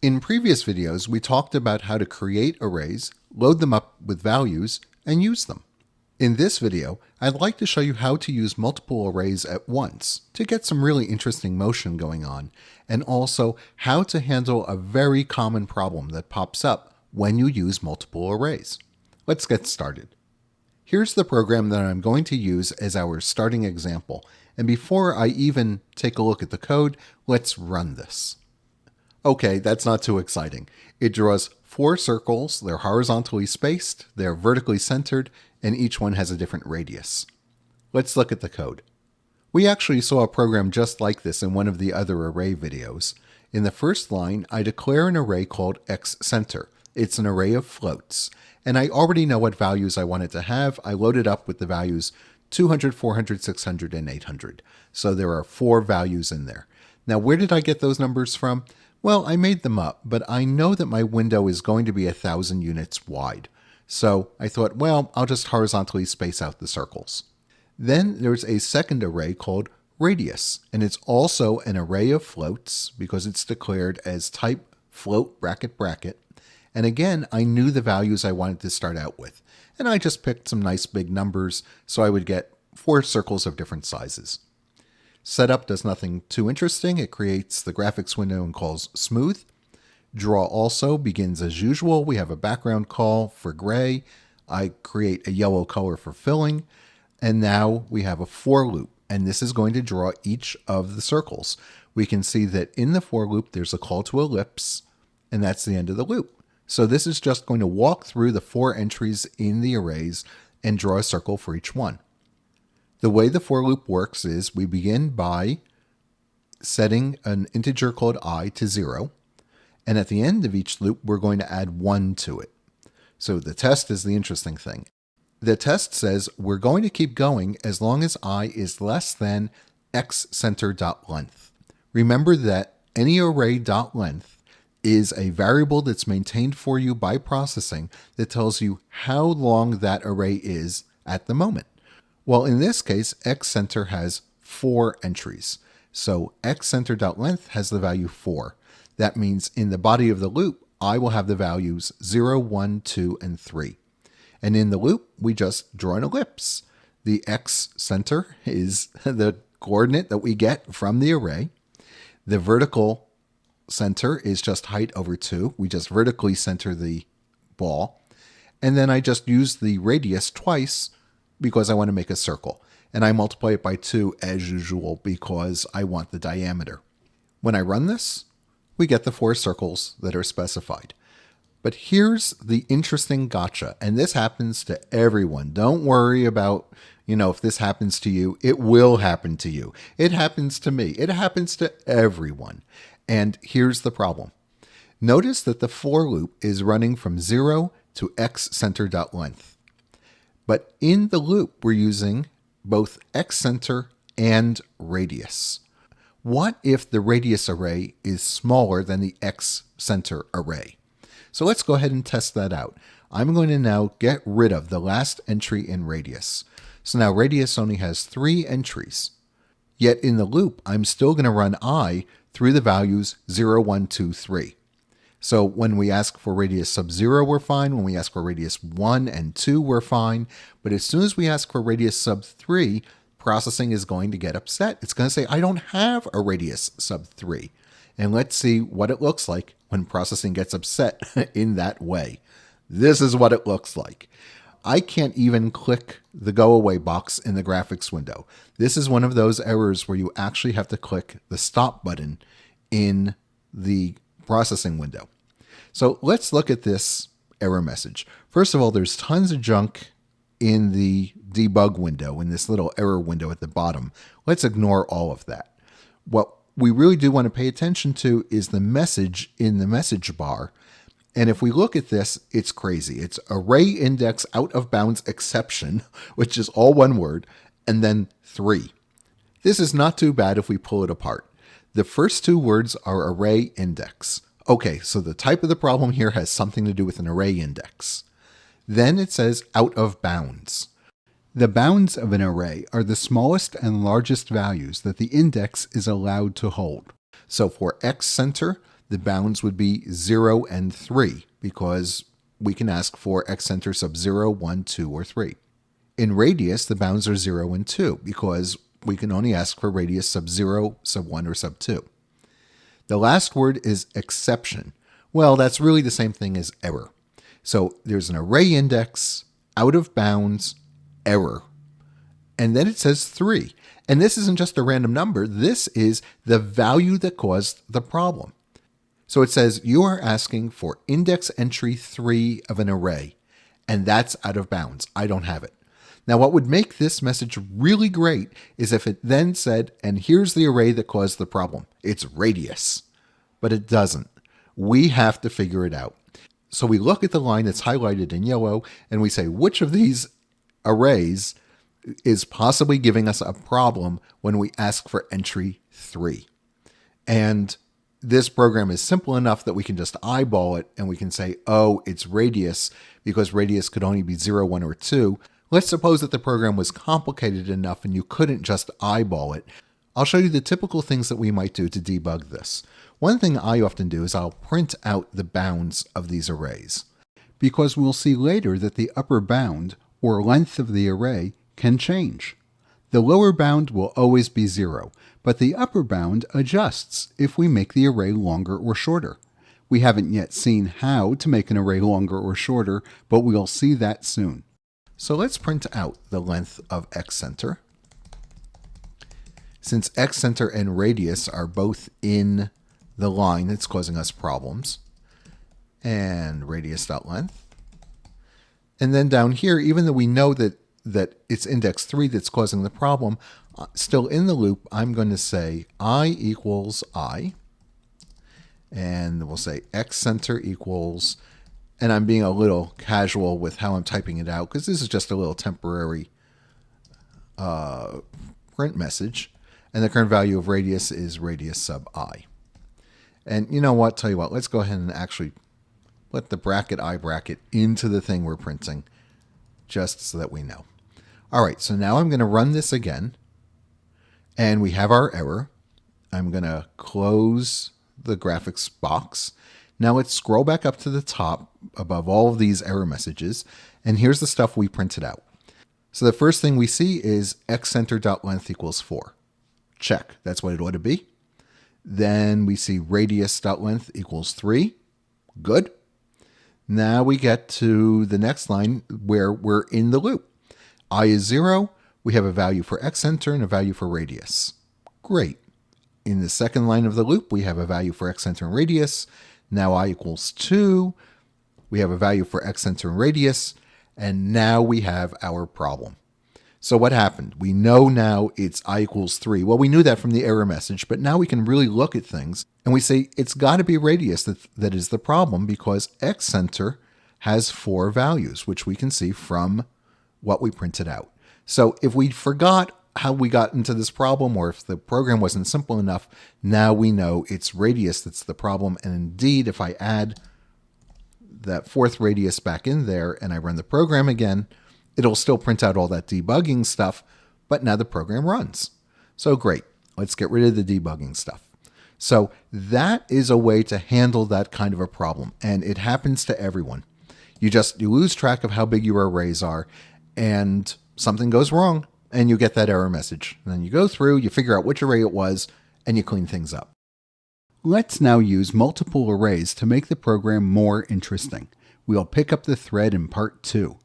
In previous videos, we talked about how to create arrays, load them up with values, and use them. In this video, I'd like to show you how to use multiple arrays at once to get some really interesting motion going on, and also how to handle a very common problem that pops up when you use multiple arrays. Let's get started. Here's the program that I'm going to use as our starting example, and before I even take a look at the code, let's run this. Okay, that's not too exciting. It draws 4 circles, they're horizontally spaced, they're vertically centered, and each one has a different radius. Let's look at the code. We actually saw a program just like this in one of the other array videos. In the first line, I declare an array called xCenter. It's an array of floats, and I already know what values I want it to have. I load it up with the values 200, 400, 600, and 800. So there are 4 values in there. Now, where did I get those numbers from? Well, I made them up, but I know that my window is going to be 1,000 units wide. So I thought, well, I'll just horizontally space out the circles. Then there's a second array called radius, and it's also an array of floats because it's declared as type float bracket bracket. And again, I knew the values I wanted to start out with, and I just picked some nice big numbers so I would get 4 circles of different sizes. Setup does nothing too interesting. It creates the graphics window and calls smooth. Draw also begins as usual. We have a background call for gray. I create a yellow color for filling. And now we have a for loop, and this is going to draw each of the circles. We can see that in the for loop, there's a call to ellipse, and that's the end of the loop. So this is just going to walk through the 4 entries in the arrays and draw a circle for each one. The way the for loop works is we begin by setting an integer called I to 0. And at the end of each loop, we're going to add 1 to it. So the test is the interesting thing. The test says we're going to keep going as long as I is less than xCenter.length. Remember that any array.length is a variable that's maintained for you by processing that tells you how long that array is at the moment. Well, in this case, xCenter has 4 entries. So xCenter.length has the value 4. That means in the body of the loop, I will have the values 0, 1, 2, and 3. And in the loop, we just draw an ellipse. The xCenter is the coordinate that we get from the array. The vertical center is just height over 2. We just vertically center the ball. And then I just use the radius twice because I want to make a circle. And I multiply it by 2 as usual because I want the diameter. When I run this, we get the 4 circles that are specified. But here's the interesting gotcha, and this happens to everyone. Don't worry about, if this happens to you. It will happen to you. It happens to me. It happens to everyone. And here's the problem. Notice that the for loop is running from 0 to xCenter.length. But in the loop, we're using both xCenter and radius. What if the radius array is smaller than the xCenter array? So let's go ahead and test that out. I'm going to now get rid of the last entry in radius. So now radius only has 3 entries. Yet in the loop, I'm still going to run I through the values 0, 1, 2, 3. So when we ask for radius sub 0, we're fine. When we ask for radius 1 and 2, we're fine. But as soon as we ask for radius sub 3, processing is going to get upset. It's going to say, I don't have a radius sub 3. And let's see what it looks like when processing gets upset in that way. This is what it looks like. I can't even click the go away box in the graphics window. This is one of those errors where you actually have to click the stop button in the processing window. So let's look at this error message. First of all, there's tons of junk in the debug window, in this little error window at the bottom. Let's ignore all of that. What we really do want to pay attention to is the message in the message bar. And if we look at this, it's crazy. It's array index out of bounds exception, which is all one word, and then 3. This is not too bad if we pull it apart. The first 2 words are array index. Okay, so the type of the problem here has something to do with an array index. Then it says out of bounds. The bounds of an array are the smallest and largest values that the index is allowed to hold. So for xCenter, the bounds would be 0 and 3 because we can ask for xcenter sub 0, 1, 2, or 3. In radius, the bounds are 0 and 2 because we can only ask for radius sub 0, sub 1, or sub 2. The last word is exception. Well, that's really the same thing as error. So there's an array index, out of bounds, error. And then it says 3. And this isn't just a random number. This is the value that caused the problem. So it says you are asking for index entry 3 of an array, and that's out of bounds. I don't have it. Now, what would make this message really great is if it then said, and here's the array that caused the problem. It's radius. But it doesn't. We have to figure it out. So we look at the line that's highlighted in yellow, and we say, which of these arrays is possibly giving us a problem when we ask for entry 3? And this program is simple enough that we can just eyeball it and we can say, oh, it's radius because radius could only be 0, 1, or 2. Let's suppose that the program was complicated enough and you couldn't just eyeball it. I'll show you the typical things that we might do to debug this. One thing I often do is I'll print out the bounds of these arrays because we'll see later that the upper bound or length of the array can change. The lower bound will always be 0, but the upper bound adjusts if we make the array longer or shorter. We haven't yet seen how to make an array longer or shorter, but we'll see that soon. So let's print out the length of xcenter. Since xcenter and radius are both in the line that's causing us problems, and radius.length. And then down here, even though we know that it's index 3 that's causing the problem, still in the loop, I'm going to say I equals I, and we'll say xcenter equals, and I'm being a little casual with how I'm typing it out because this is just a little temporary print message, and the current value of radius is radius sub I. And you know what? Tell you what, let's go ahead and actually put the bracket I bracket into the thing we're printing just so that we know. All right, so now I'm going to run this again, and we have our error. I'm going to close the graphics box. Now let's scroll back up to the top above all of these error messages, and here's the stuff we printed out. So the first thing we see is xcenter.length equals 4. Check, that's what it ought to be. Then we see radius.length equals 3. Good. Now we get to the next line where we're in the loop. I is 0. We have a value for xcenter and a value for radius. Great. In the second line of the loop, we have a value for xcenter and radius. Now I equals 2. We have a value for xcenter and radius. And now we have our problem. So what happened? We know now it's I equals 3. Well, we knew that from the error message, but now we can really look at things and we say it's got to be radius that is the problem because xcenter has 4 values, which we can see from what we printed out. So if we forgot how we got into this problem or if the program wasn't simple enough, now we know it's radius that's the problem. And indeed, if I add that 4th radius back in there and I run the program again, it'll still print out all that debugging stuff, but now the program runs. So great, let's get rid of the debugging stuff. So that is a way to handle that kind of a problem, and it happens to everyone. You lose track of how big your arrays are, and something goes wrong, and you get that error message. And then you go through, you figure out which array it was, and you clean things up. Let's now use multiple arrays to make the program more interesting. We'll pick up the thread in part 2.